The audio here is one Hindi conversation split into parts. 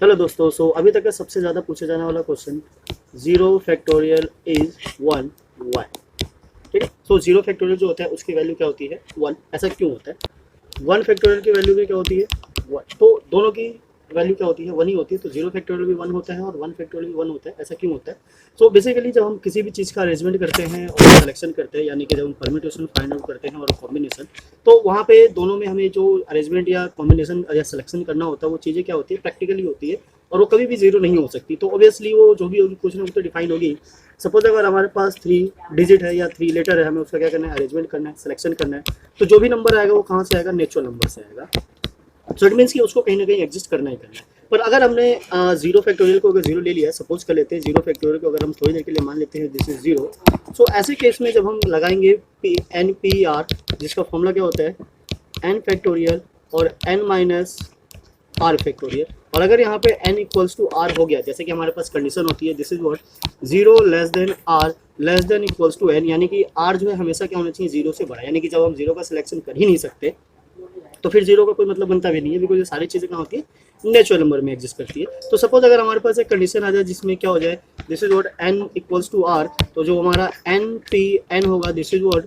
हेलो दोस्तों, सो अभी तक का सबसे ज़्यादा पूछा जाने वाला क्वेश्चन 0 फैक्टोरियल इज 1 वाई। ठीक है। सो 0 फैक्टोरियल जो होता है उसकी वैल्यू क्या होती है 1। ऐसा क्यों होता है? 1 फैक्टोरियल की वैल्यू भी क्या होती है 1। तो दोनों की वैल्यू क्या होती है 1 ही होती है। तो 0 फैक्टोरियल भी 1 होता है और 1 फैक्टोरियल भी 1 होता है। ऐसा क्यों होता है? सो बेसिकली जब हम किसी भी चीज़ का अरेंजमेंट करते हैं और सिलेक्शन करते हैं, यानी कि जब हम परम्यूटेशन फाइंड आउट करते हैं और कॉम्बिनेशन, तो वहाँ पे दोनों में हमें जो अरेंजमेंट या कॉम्बिनेशन या सिलेक्शन करना होता है वो चीज़ें क्या होती है प्रैक्टिकली होती है और वो कभी भी जीरो नहीं हो सकती। तो ऑब्वियसली वो जो भी होगी कुछ ना कुछ तो डिफाइन होगी। सपोज अगर हमारे पास 3 डिजिट है या 3 लेटर है, हमें उसका क्या करना है अरेंजमेंट करना है, सिलेक्शन करना है। तो जो भी नंबर आएगा वो कहाँ से आएगा? नेचुरल नंबर से आएगा। सो इट मीन्स कि उसको कहीं ना कहीं एग्जिस्ट करना ही करना है। पर अगर हमने 0 फैक्टोरियल को अगर 0 ले लिया, सपोज कर लेते हैं 0 फैक्टोरियल को अगर हम थोड़ी देर के लिए मान लेते हैं दिस इज 0। सो ऐसे केस में जब हम लगाएंगे एन पी आर, जिसका फॉर्मूला क्या होता है एन फैक्टोरियल और एन माइनस आर फैक्टोरियल। और अगर यहाँ पे n इक्वल्स टू आर हो गया, जैसे कि हमारे पास कंडीशन होती है this is what 0 less than r less than equals to n, यानी कि r जो है हमेशा क्या होना चाहिए 0 से बड़ा। यानी कि जब हम 0 का सिलेक्शन कर ही नहीं सकते तो फिर 0 का कोई मतलब बनता भी नहीं है, बिकॉज ये सारी चीज़ें कहाँ होती है नेचुरल नंबर में एग्जिस्ट करती है। तो सपोज अगर हमारे पास एक कंडीशन आ जाए जिसमें क्या हो जाए this is what n equals to r, तो जो हमारा n p n होगा this is what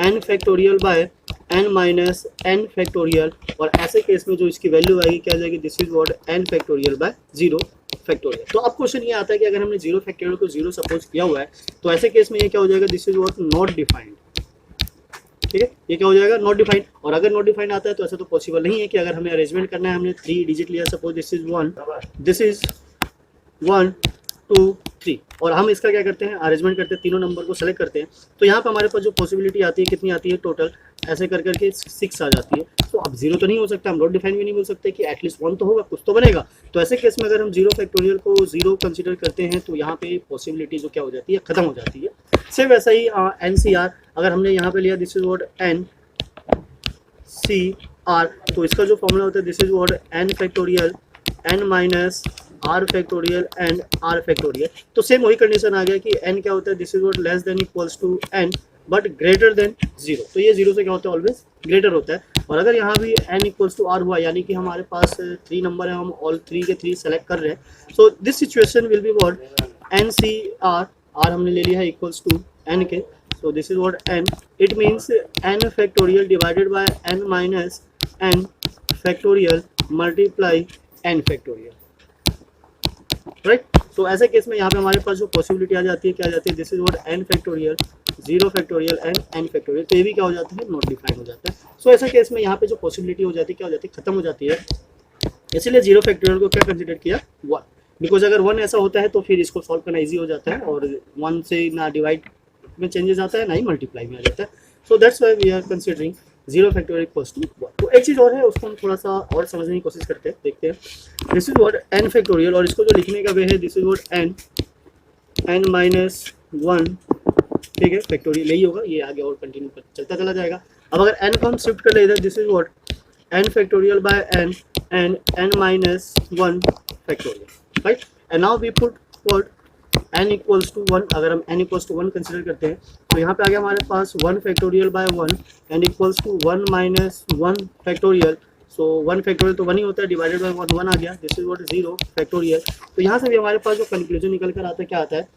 n factorial by n minus n factorial. और ऐसे केस में जो इसकी वैल्यू आएगी क्या आ जाएगी this is what n factorial bye 0 factorial. तो अब क्वेश्चन ये आता है कि अगर हमने 0 फैक्टोरियल को 0 सपोज किया हुआ है तो ऐसे केस में ये क्या हो जाएगा this is what not defined. ठीक है, ये क्या हो जाएगा नॉट डिफाइंड। और अगर नॉट डिफाइंड आता है तो ऐसा तो पॉसिबल नहीं है कि अगर हमें अरेंजमेंट करना है, हमने 3 डिजिट लिया, suppose this is 1 this is 1 2 3 और हम इसका क्या करते हैं अरेंजमेंट करते हैं, तीनों नंबर को सेलेक्ट करते हैं। तो यहाँ पे हमारे पास जो पॉसिबिलिटी आती है कितनी आती है टोटल, ऐसे कर करके 6 आ जाती है। तो अब 0 तो नहीं हो सकता, हम नॉट डिफाइन भी नहीं बोल सकते कि एटलीस्ट 1 तो होगा, कुछ तो बनेगा। तो ऐसे केस में अगर हम 0 फैक्टोरियल को 0 कंसिडर करते हैं तो यहाँ पे पॉसिबिलिटी जो क्या हो जाती है खत्म हो जाती है। सिर्फ वैसा ही NCR अगर हमने यहाँ पे लिया दिस इज व्हाट NCR, तो इसका जो फॉर्मूला होता है this is what n factorial n minus r factorial and r factorial. तो सेम वही कंडीशन आ गया कि n क्या होता है this is what less than equals to n but greater than 0। तो ये 0 से क्या होता है ऑलवेज ग्रेटर होता है। और अगर यहाँ भी n इक्वल्स टू आर हुआ, यानी कि हमारे पास 3 नंबर है, हम ऑल 3 के 3 सेलेक्ट कर रहे हैं। So this situation will be what NCR, r हमने ले लिया है इक्वल्स टू n के। So this is what n, it means n factorial divided by n minus n factorial multiply n factorial, right. तो ऐसे केस में यहाँ पे हमारे पास जो पॉसिबिलिटी आ जाती है क्या आ जाती है this is what n factorial 0 factorial and n factorial. तो ये भी क्या हो जाता है नॉट डिफाइन हो जाता है। सो ऐसे केस में यहाँ पे जो पॉसिबिलिटी हो जाती है क्या हो जाती है खत्म हो जाती है। इसीलिए 0 फैक्टोरियल को क्या कंसिडर किया 1, बिकॉज अगर 1 ऐसा होता है तो फिर इसको सॉल्व करना ईजी हो जाता है और 1 से ना डिवाइड में चेंजेस आता है ना ही मल्टीप्लाई में आ जाता है। So that's why we are considering 0 factorial equals to 1। तो एक चीज़ और है उसको हम थोड़ा सा और समझने की कोशिश करते हैं, देखते हैं। This is what n factorial और इसको जो लिखने का वे है this is what n minus 1, ठीक है फैक्टोरियल यही होगा, ये आगे और कंटिन्यू चलता चला जाएगा। अब अगर n को हम शिफ्ट कर ले इधर this is what n factorial by n and n minus 1 factorial, right. And now we put what n equals to 1। अगर हम n इक्वल्स टू 1 कंसिडर करते हैं तो यहाँ पे आ गया हमारे पास 1 factorial by 1 and equals to 1 minus 1 factorial. So 1 factorial तो 1 ही होता है, डिवाइडेड बाय 1 1 आ गया, दिस इज व्हाट 0 फैक्टोरियल। तो यहाँ से भी हमारे पास जो कंक्लूजन निकल कर आता है क्या आता है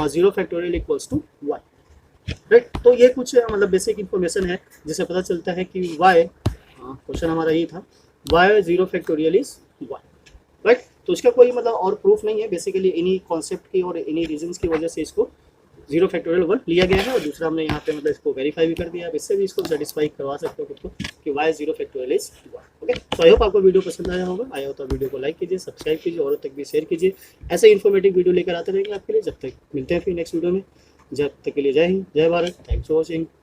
0 फैक्टोरियल इक्वल्स टू 1, राइट। तो ये कुछ मतलब बेसिक इन्फॉर्मेशन है जिससे पता चलता है कि वाई, क्वेश्चन हमारा यही था वाई 0 फैक्टोरियल इज 1, राइट। तो इसका कोई मतलब और प्रूफ नहीं है, बेसिकली इन्हीं कॉन्सेप्ट की और इन्हीं रीजंस की वजह से इसको 0 फैक्टोरियल 1 लिया गया है। और दूसरा हमने यहाँ पे मतलब इसको वेरीफाई भी कर दिया, अब इससे भी इसको सेटिस्फाई करवा सकते हो खुद को कि वाई 0 फैक्टोरियल इज 1। ओके, तो आई होप आपको वीडियो पसंद आया होगा। आया हो तो वीडियो को लाइक कीजिए, सब्सक्राइब कीजिए, और तक भी शेयर कीजिए। ऐसे इन्फॉर्मेटिव वीडियो लेकर आते रहेंगे आपके लिए। जब तक मिलते हैं फिर नेक्स्ट वीडियो में, जब तक के लिए जय हिंद, जय भारत, थैंक्स फॉर वॉचिंग।